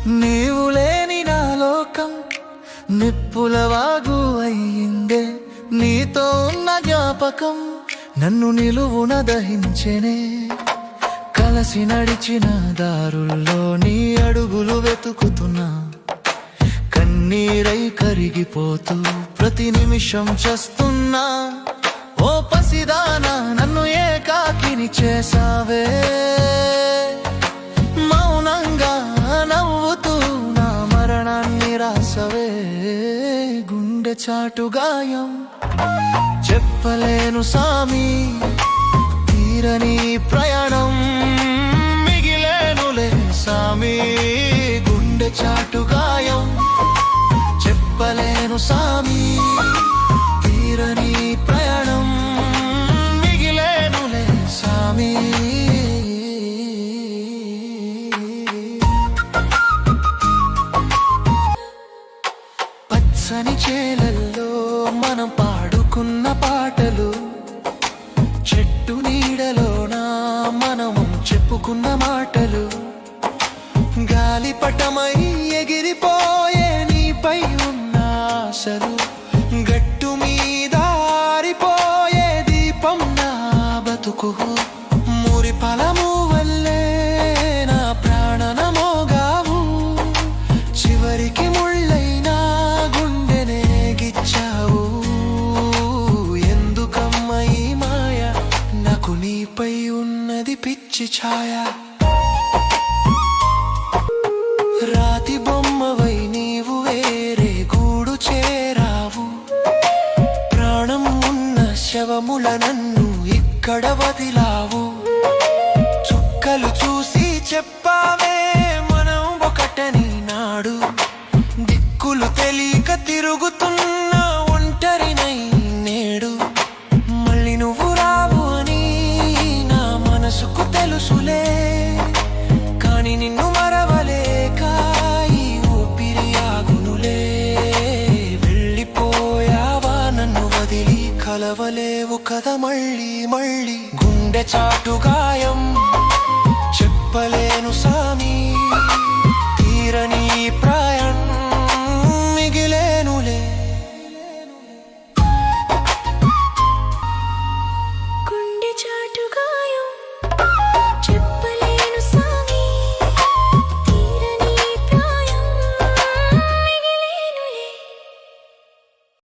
నీవు లేని నా లోకం నిప్పులవాగు అయ్యిందే. నీతో ఉన్న జ్ఞాపకం నన్ను నిలువున దహించెనే. కలసి నడిచిన దారుల్లో నీ అడుగులు వెతుకుతున్నా. కన్నీరై కరిగిపోతూ ప్రతి నిమిషం చేస్తున్నా. ఓ పసిదానా నన్ను ఏకాకిని చేసావే. మౌనంగా నవ్వుతూ నా మరణాన్ని రాసవే. గుండె చాటు గాయం చెప్పలేను సామి. తీరని ప్రయాణం మిగిలేనులే సామి. గుండె చాటు గాయం చెప్పలేను సామి. తీరని ప్రయాణం మిగిలేనులే సామి. పచ్చని చేలల్లో మనం పాడుకున్న పాటలు, చెట్టు నీడలోన మనము చెప్పుకున్న మాటలు, గాలిపటమై ఎగిరిపోయే నీపై ఉన్న ఆశలు, గట్టు మీద ఆరిపోయే దీపం నా బతుకు, మురి ఫలము వల్లే నా ప్రాణన మోగావు. చివరికి ముళ్ళైనా గుండెనే గిచ్చావు. ఎందుకమ్మ ఈ మాయ, నాకు నీపై ఉన్నది పిచ్చి ఛాయ. రాతి బొమ్మవై నీవు వేరే గూడు చేరావు. ప్రాణం ఉన్న శవముల నన్ను ఇక్కడ వదిలావు. చుక్కలు చూసి చెప్పావే మనం ఒకటని నాడు. దిక్కులు తెలియక తిరుగుతున్న ఒంటరినై నేడు. మళ్ళీ నువ్వు రావు అని నా మనసుకు తెలుసులే. కాని నిన్ను మరవలేక ఈ ఊపిరి ఆగునులే. వెళ్ళిపోయావా నన్ను వదిలి, కలవలేవు కదా మళ్ళీ మళ్ళీ. గుండె చాటు గాయం